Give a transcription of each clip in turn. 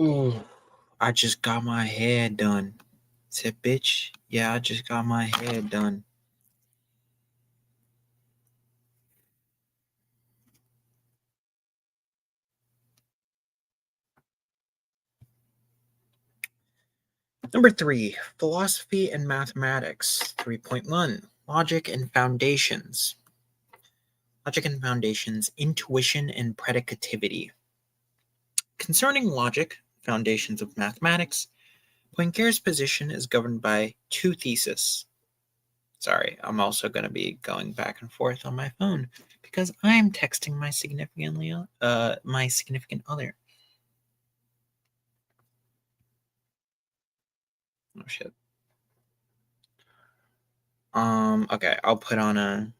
Ooh, I just got my hair done. Said, bitch, yeah, I just got my hair done. Number 3, philosophy and mathematics. 3.1, logic and foundations. Logic and foundations, intuition and predicativity. Concerning logic, foundations of mathematics, Poincare's position is governed by two theses. Sorry, I'm also going to be going back and forth on my phone because I'm texting my significant other. Oh shit. Okay, I'll put on a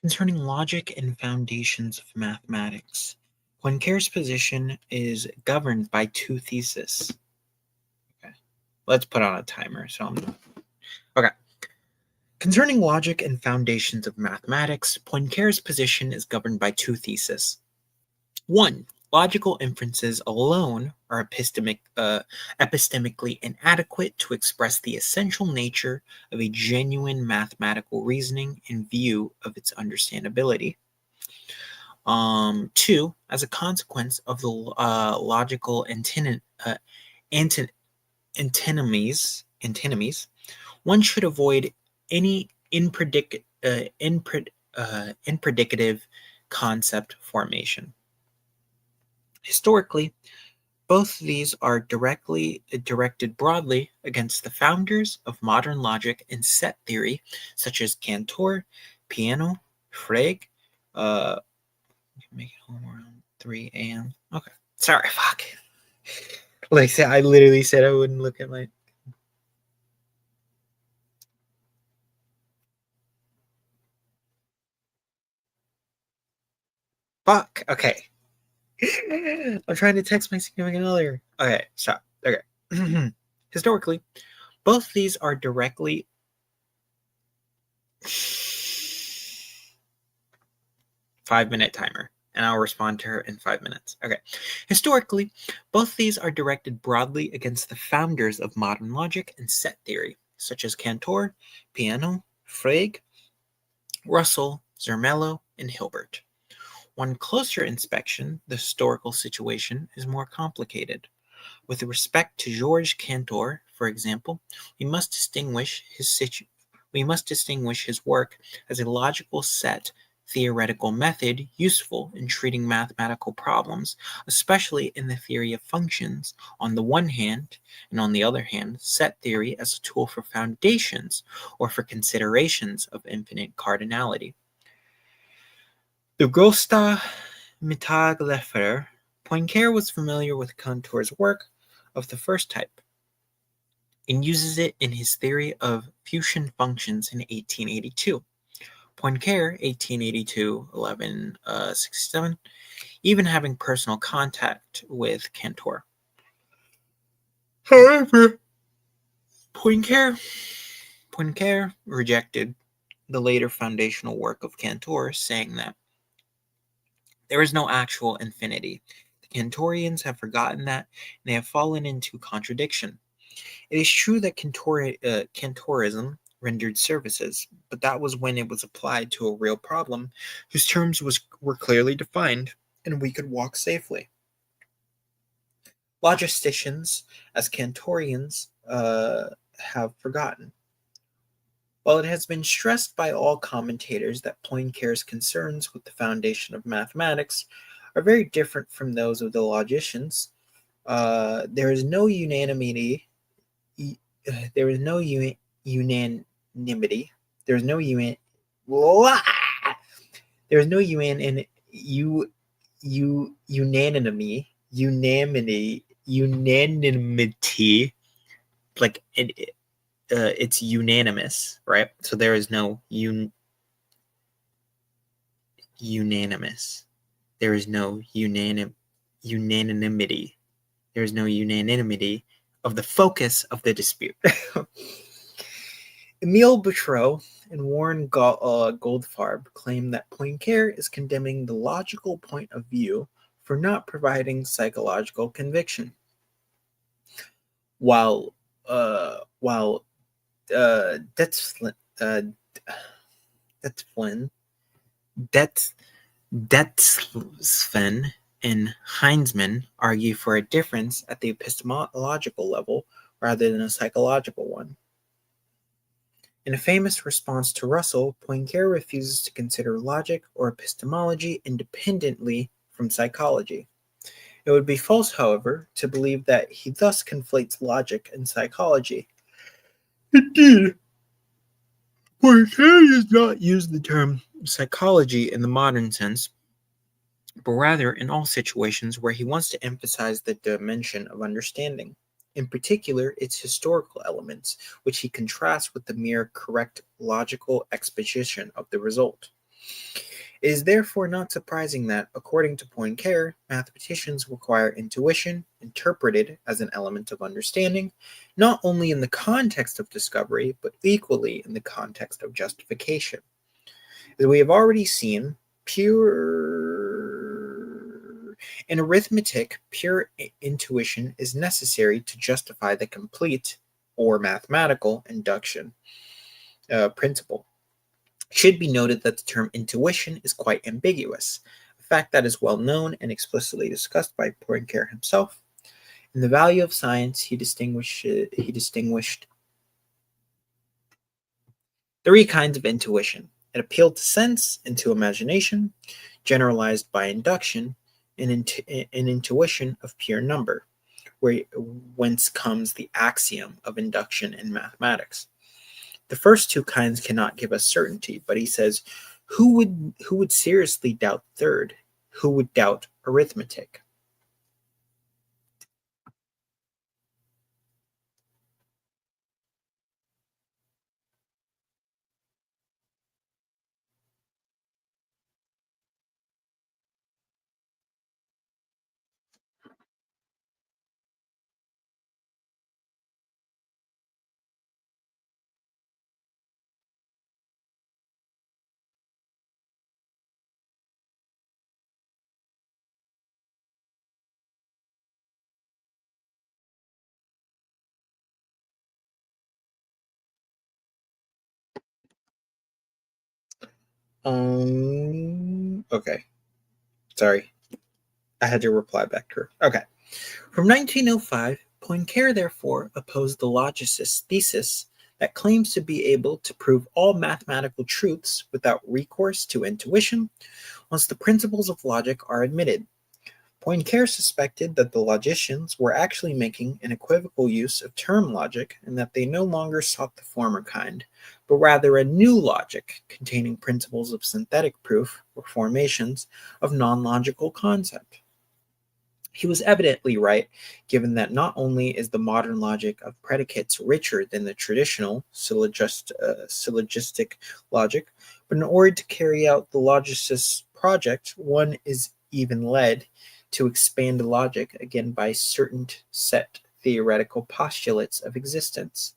concerning logic and foundations of mathematics. Poincare's position is governed by two theses. Okay, let's put on a timer. Okay. Concerning logic and foundations of mathematics, Poincare's position is governed by two theses. One, logical inferences alone are epistemically inadequate to express the essential nature of a genuine mathematical reasoning in view of its understandability. Two, as a consequence of the logical antinomies, one should avoid any impredicative concept formation. Historically, both these are directed broadly against the founders of modern logic and set theory, such as Cantor, Peano, Frege. Make it home around 3 a.m. Okay, sorry, fuck. Like I said, I literally said I wouldn't look at my. Fuck. Okay. I'm trying to text my significant other. Okay, stop. Okay. Historically, both these are directly 5-minute timer, and I'll respond to her in 5 minutes. Okay. Historically, both these are directed broadly against the founders of modern logic and set theory, such as Cantor, Peano, Frege, Russell, Zermelo, and Hilbert. On closer inspection, the historical situation is more complicated. With respect to Georges Cantor, for example, we must distinguish his work as a logical set theoretical method useful in treating mathematical problems, especially in the theory of functions, on the one hand, and on the other hand, set theory as a tool for foundations or for considerations of infinite cardinality. The Grosta Mittaglefer, Poincare was familiar with Cantor's work of the first type and uses it in his theory of Fuchsian functions in 1882. Poincare, 1882-1167, even having personal contact with Cantor. However, Poincare rejected the later foundational work of Cantor, saying that there is no actual infinity. The Cantorians have forgotten that, and they have fallen into contradiction. It is true that Cantorism rendered services, but that was when it was applied to a real problem whose terms were clearly defined, and we could walk safely. Logisticians, as Cantorians, have forgotten. While it has been stressed by all commentators that Poincare's concerns with the foundation of mathematics are very different from those of the logicians, there is no unanimity. There is no unanimity. There's no un. There's no unanimity. like it's unanimous, right? So there is no unanimous. There is no unanimity. There is no unanimity of the focus of the dispute. Emile Boutroux and Warren Goldfarb claim that Poincare is condemning the logical point of view for not providing psychological conviction, while Detzflin, Detzflin, Detz, Detzflin and Heinzman argue for a difference at the epistemological level rather than a psychological one. In a famous response to Russell, Poincare refuses to consider logic or epistemology independently from psychology. It would be false, however, to believe that he thus conflates logic and psychology. Indeed, Poincare does not use the term psychology in the modern sense, but rather in all situations where he wants to emphasize the dimension of understanding, in particular its historical elements, which he contrasts with the mere correct logical exposition of the result. It is therefore not surprising that, according to Poincare, mathematicians require intuition, interpreted as an element of understanding, not only in the context of discovery, but equally in the context of justification. As we have already seen, in arithmetic, pure intuition is necessary to justify the complete or mathematical induction principle. It should be noted that the term intuition is quite ambiguous, a fact that is well known and explicitly discussed by Poincare himself. In The Value of Science, he distinguished three kinds of intuition: it appealed to sense and to imagination, generalized by induction, and an intuition of pure number, whence comes the axiom of induction in mathematics. The first two kinds cannot give us certainty, but he says, who would seriously doubt third? Who would doubt arithmetic? Okay. Sorry. I had to reply back to her. Okay. From 1905, Poincare therefore opposed the logicist's thesis that claims to be able to prove all mathematical truths without recourse to intuition once the principles of logic are admitted. Poincare suspected that the logicians were actually making an equivocal use of term logic and that they no longer sought the former kind, but rather a new logic containing principles of synthetic proof or formations of non-logical concept. He was evidently right, given that not only is the modern logic of predicates richer than the traditional syllogistic logic, but in order to carry out the logicist's project, one is even led to expand logic again by certain set theoretical postulates of existence.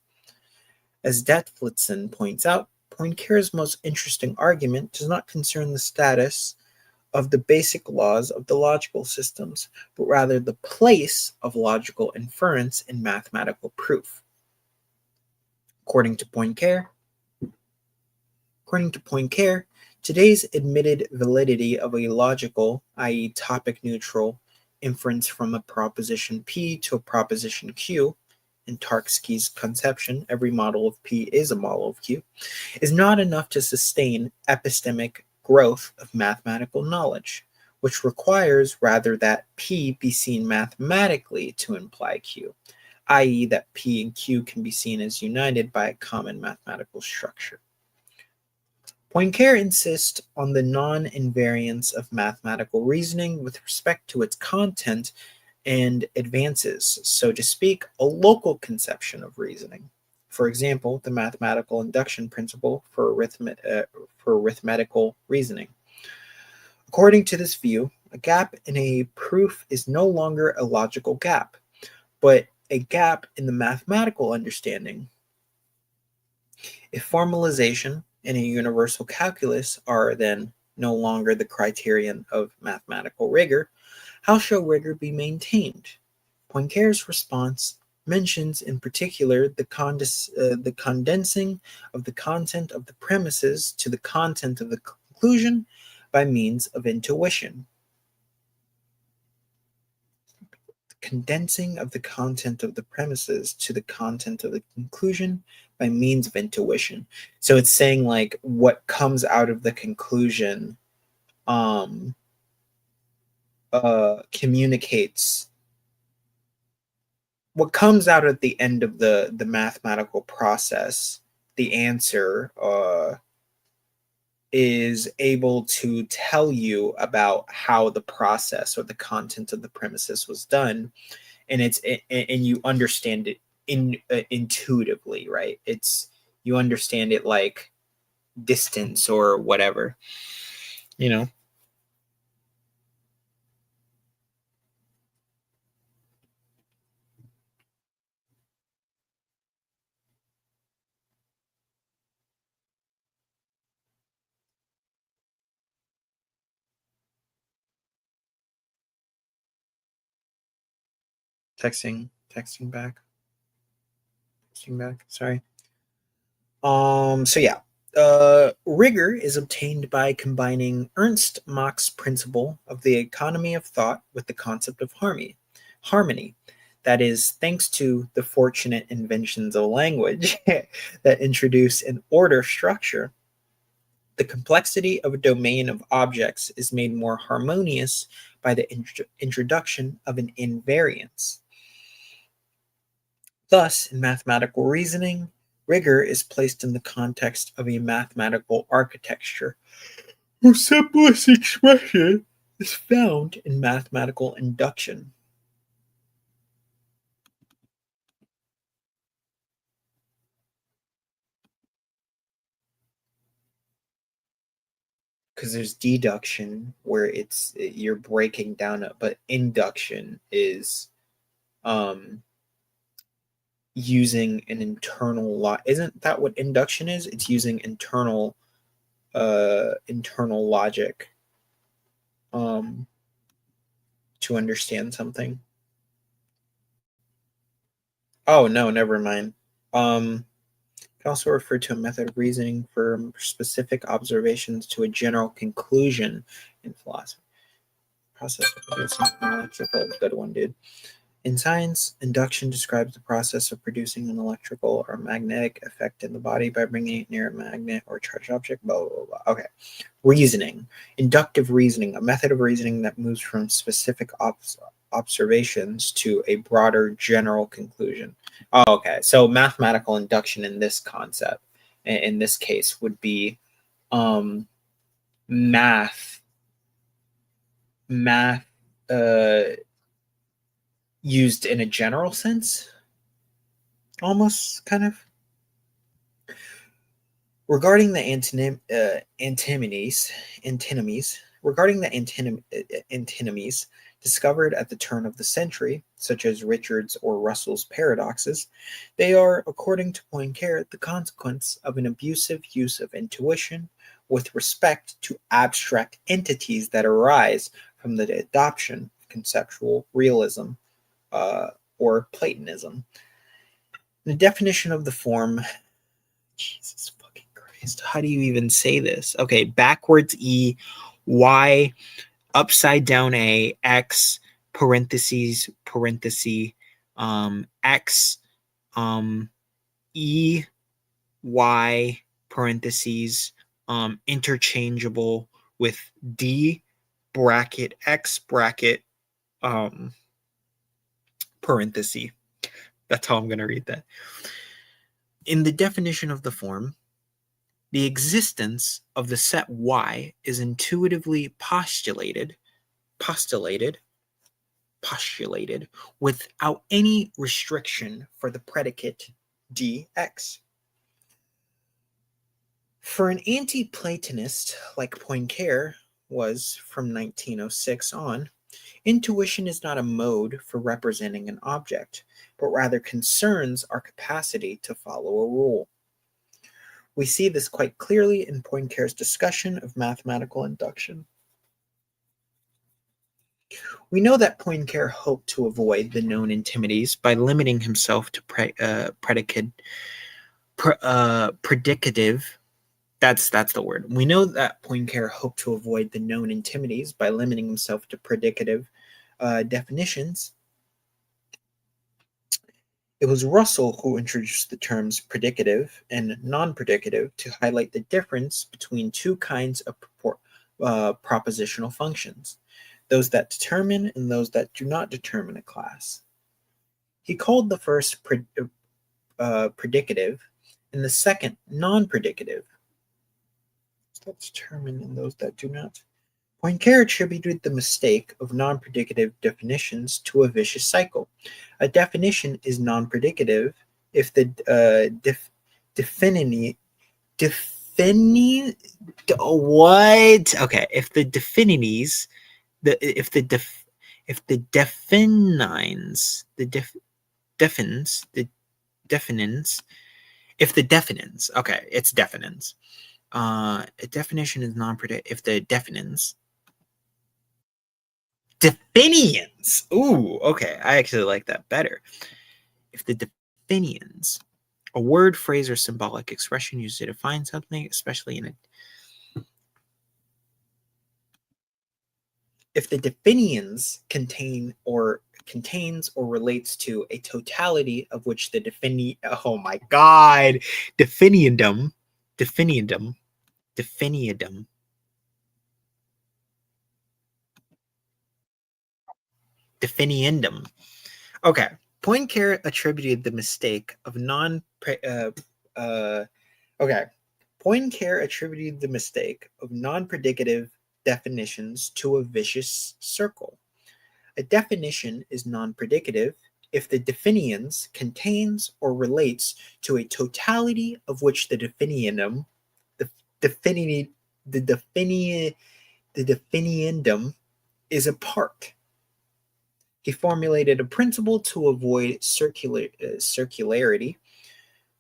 As Detflitzen points out, Poincare's most interesting argument does not concern the status of the basic laws of the logical systems, but rather the place of logical inference in mathematical proof. According to Poincare, today's admitted validity of a logical, i.e., topic-neutral, inference from a proposition P to a proposition Q, in Tarski's conception, every model of P is a model of Q, is not enough to sustain epistemic growth of mathematical knowledge, which requires rather that P be seen mathematically to imply Q, i.e., that P and Q can be seen as united by a common mathematical structure. Poincare insists on the non-invariance of mathematical reasoning with respect to its content and advances, so to speak, a local conception of reasoning. For example, the mathematical induction principle for arithmetical reasoning. According to this view, a gap in a proof is no longer a logical gap, but a gap in the mathematical understanding. If formalization and a universal calculus are then no longer the criterion of mathematical rigor, how shall rigor be maintained? Poincare's response mentions in particular the condensing of the content of the premises to the content of the conclusion by means of intuition. Condensing of the content of the premises to the content of the conclusion by means of intuition. So it's saying like what comes out of the conclusion um communicates what comes out at the end of the mathematical process, the answer is able to tell you about how the process or the content of the premises was done, and you understand it intuitively, right? It's you understand it like distance or whatever, you know. Texting back, sorry. So yeah, rigor is obtained by combining Ernst Mach's principle of the economy of thought with the concept of harmony. Harmony, that is, thanks to the fortunate inventions of language that introduce an order structure, the complexity of a domain of objects is made more harmonious by the introduction of an invariance. Thus, in mathematical reasoning, rigor is placed in the context of a mathematical architecture, whose simplest expression is found in mathematical induction. Because there's deduction where you're breaking down it, but induction is um using an internal lot. Isn't that what induction is? It's using internal logic um to understand something. Oh no, never mind. Can also refer to a method of reasoning from specific observations to a general conclusion in philosophy. Process of producing an electrical, good one, dude. In science, induction describes the process of producing an electrical or magnetic effect in the body by bringing it near a magnet or charged object. Blah blah blah. Okay. Reasoning, inductive reasoning, a method of reasoning that moves from specific observations to a broader general conclusion. Oh, okay. So mathematical induction in this concept, in this case, would be um, math, math uh, used in a general sense, almost kind of. Regarding the antinomies discovered at the turn of the century, such as Richard's or Russell's paradoxes, they are, according to Poincare, the consequence of an abusive use of intuition with respect to abstract entities that arise from the adoption of conceptual realism or Platonism. The definition of the form, Jesus fucking Christ, how do you even say this? Okay, backwards E, Y, upside down A, X, parentheses, X, E, Y, parentheses, interchangeable with D, bracket, X, bracket, um, parenthesis. That's how I'm going to read that. In the definition of the form, the existence of the set Y is intuitively postulated postulated without any restriction for the predicate dx. For an anti-Platonist like Poincare was from 1906 on, intuition is not a mode for representing an object, but rather concerns our capacity to follow a rule. We see this quite clearly in Poincare's discussion of mathematical induction. We know that Poincare hoped to avoid the known intimities by limiting himself to predicative. That's the word. We know that Poincare hoped to avoid the known intimities by limiting himself to predicative definitions. It was Russell who introduced the terms predicative and non-predicative to highlight the difference between two kinds of propositional functions, those that determine and those that do not determine a class. He called the first predicative and the second non-predicative. That determine and those that do not. Poincare attributed the mistake of non-predicative definitions to a vicious cycle. A definition is non-predicative if the if the definines it's definins. A definition is non-predicative if the definitions. Definitions. Ooh, okay. I actually like that better. If the definitions, a word, phrase, or symbolic expression used to define something, especially in a. If the definitions contains or relates to a totality of which the oh my god, definiendum. Okay. Poincare attributed the mistake of Poincare attributed the mistake of non-predicative definitions to a vicious circle. A definition is non-predicative if the definiens contains or relates to a totality of which the definiendum is a part. He formulated a principle to avoid circularity,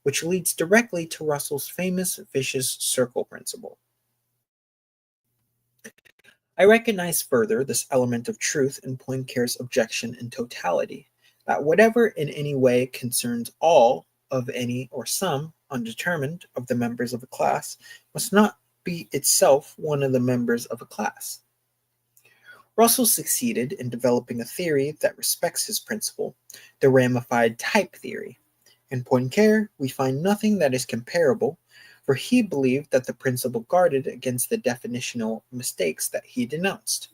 which leads directly to Russell's famous vicious circle principle. I recognize further this element of truth in Poincare's objection in totality, that whatever in any way concerns all of any or some undetermined of the members of a class must not be itself one of the members of a class. Russell succeeded in developing a theory that respects his principle, the ramified type theory. In Poincare, we find nothing that is comparable, for he believed that the principle guarded against the definitional mistakes that he denounced.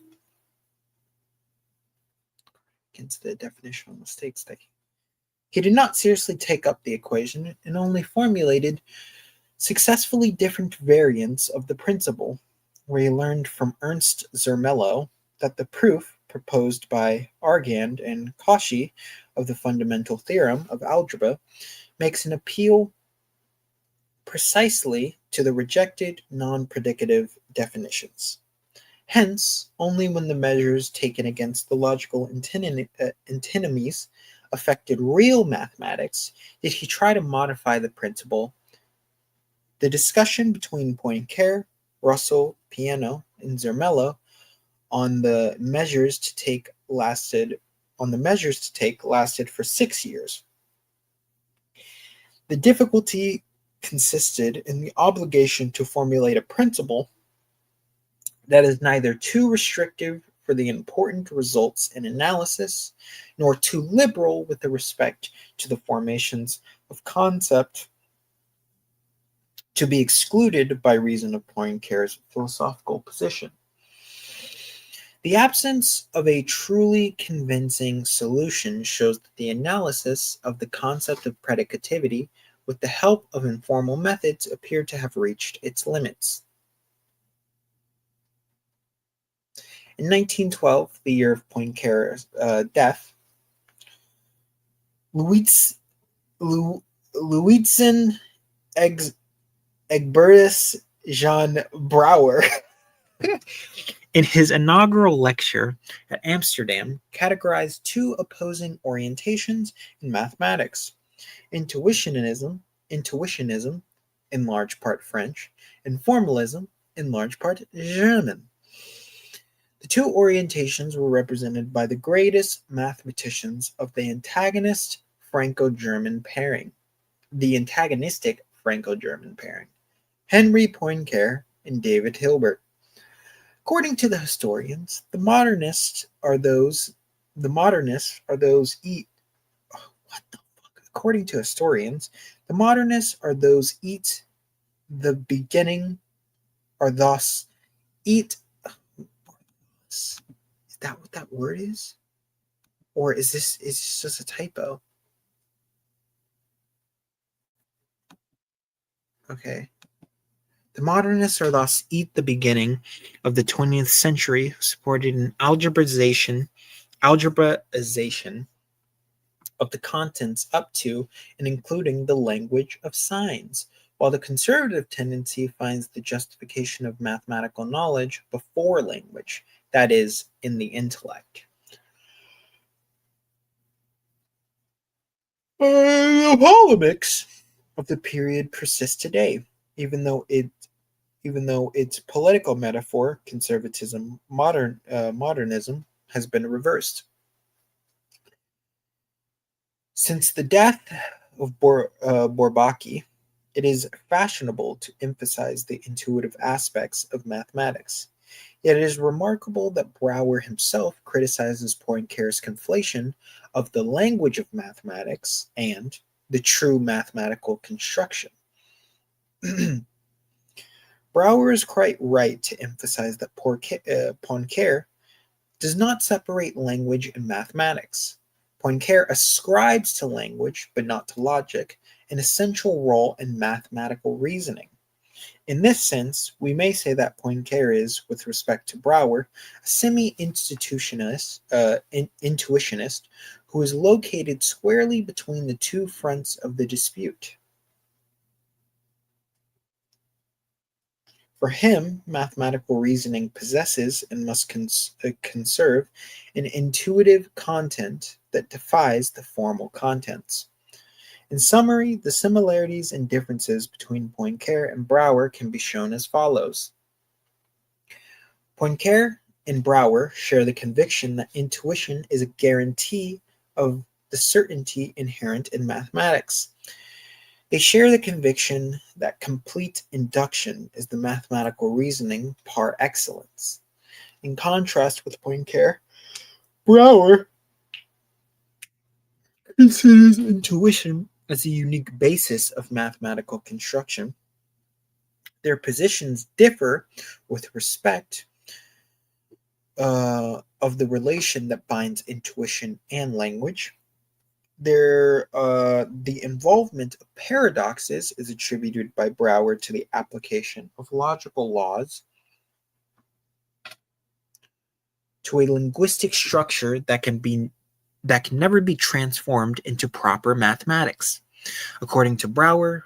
He did not seriously take up the equation and only formulated successfully different variants of the principle, where he learned from Ernst Zermelo that the proof proposed by Argand and Cauchy of the fundamental theorem of algebra makes an appeal precisely to the rejected non-predicative definitions. Hence, only when the measures taken against the logical antinomies affected real mathematics did he try to modify the principle. The discussion between Poincare, Russell, Peano, and Zermelo on the measures to take lasted for 6 years. The difficulty consisted in the obligation to formulate a principle that is neither too restrictive for the important results in analysis, nor too liberal with respect to the formations of concept to be excluded by reason of Poincare's philosophical position. The absence of a truly convincing solution shows that the analysis of the concept of predicativity with the help of informal methods appeared to have reached its limits. In 1912, the year of Poincare's death, Luiz, Lu, Luitzen Egbertus Jean Brouwer, in his inaugural lecture at Amsterdam, categorized two opposing orientations in mathematics: intuitionism, intuitionism, in large part French, and formalism, in large part German. The two orientations were represented by the greatest mathematicians of the antagonistic Franco-German pairing, Henry Poincare and David Hilbert. According to the historians, the modernists are those eat what the fuck? According to historians, the modernists are those eat the beginning are thus eat is that what that word is? Or is this just a typo? Okay. The modernists are thus eat the beginning of the 20th century, who supported an algebraization of the contents up to and including the language of signs, while the conservative tendency finds the justification of mathematical knowledge before language, that is, in the intellect. The polemics of the period persist today, even though its political metaphor, conservatism, modernism, has been reversed. Since the death of Bourbaki, it is fashionable to emphasize the intuitive aspects of mathematics. Yet it is remarkable that Brouwer himself criticizes Poincare's conflation of the language of mathematics and the true mathematical construction. Brouwer is quite right to emphasize that Poincare does not separate language and mathematics. Poincare ascribes to language, but not to logic, an essential role in mathematical reasoning. In this sense, we may say that Poincare is, with respect to Brouwer, a intuitionist who is located squarely between the two fronts of the dispute. For him, mathematical reasoning possesses and must conserve an intuitive content that defies the formal contents. In summary, the similarities and differences between Poincare and Brouwer can be shown as follows. Poincare and Brouwer share the conviction that intuition is a guarantee of the certainty inherent in mathematics. They share the conviction that complete induction is the mathematical reasoning par excellence. In contrast with Poincare, Brouwer considers intuition as a unique basis of mathematical construction. Their positions differ with respect of the relation that binds intuition and language. The involvement of paradoxes is attributed by Brouwer to the application of logical laws to a linguistic structure that can never be transformed into proper mathematics. According to Brouwer,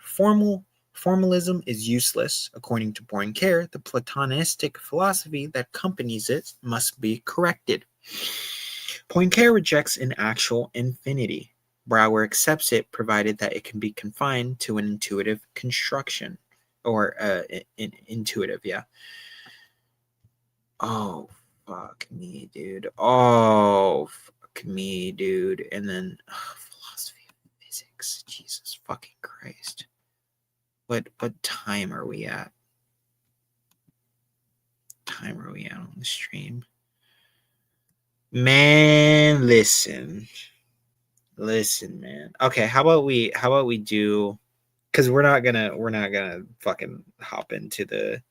formalism is useless. According to Poincare, the Platonistic philosophy that accompanies it must be corrected. Poincare rejects an actual infinity. Brouwer accepts it provided that it can be confined to an intuitive construction. Or intuitive, yeah. Oh, fuck me, dude. Oh, fuck me, dude. And then philosophy of physics. Jesus fucking Christ. What time are we at? Time are we at on the stream? Man, listen, man. Okay, how about we do, because we're not gonna fucking hop into the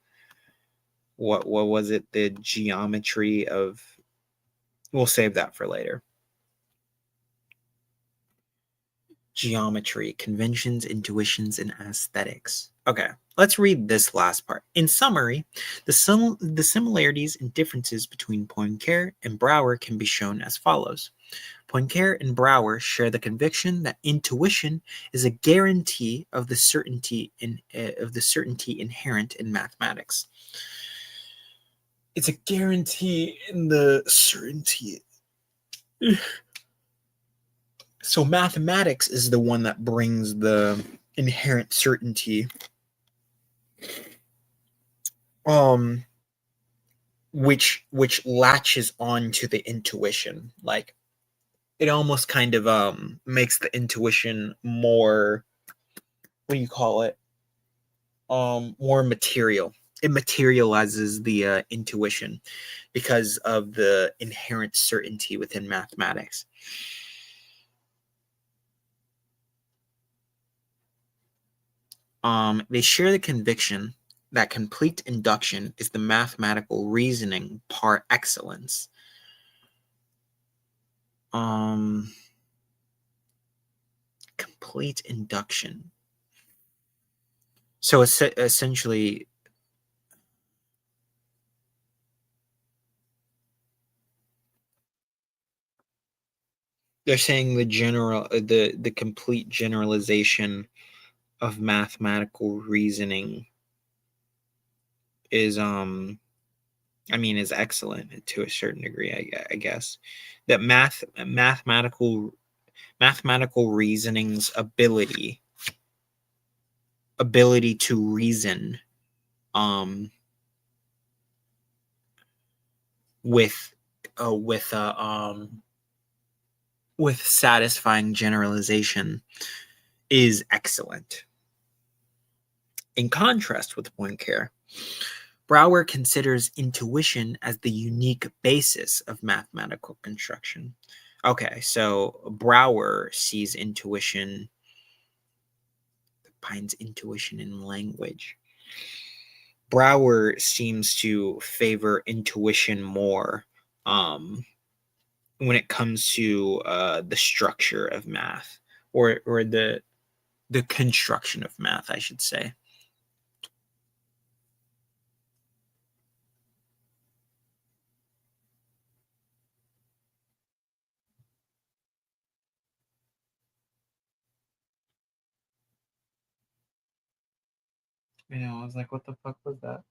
what was it, the geometry of, we'll save that for later. geometry, conventions, intuitions, and aesthetics. Okay, let's read this last part. In summary, the similarities and differences between Poincare and Brouwer can be shown as follows. Poincare and Brouwer share the conviction that intuition is a guarantee of the certainty inherent in mathematics. It's a guarantee in the certainty. So mathematics is the one that brings the inherent certainty, which latches on to the intuition. Like it almost kind of makes the intuition more, what do you call it? More material. It materializes the intuition because of the inherent certainty within mathematics. They share the conviction that complete induction is the mathematical reasoning par excellence. Complete induction. So essentially, they're saying the complete generalization of mathematical reasoning is is excellent to a certain degree. I guess that mathematical reasoning's ability to reason with satisfying generalization is excellent. In contrast with Poincare, Brouwer considers intuition as the unique basis of mathematical construction. Okay, so Brouwer sees intuition, finds intuition in language. Brouwer seems to favor intuition more when it comes to the structure of math, or the construction of math, I should say. I know, I was like, what the fuck was that?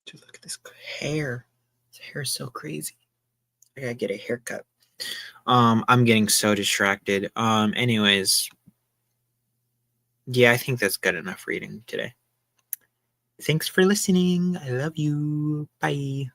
Dude, look at this hair. His hair is so crazy. I gotta get a haircut. I'm getting so distracted. Anyways, yeah, I think that's good enough reading today. Thanks for listening. I love you. Bye.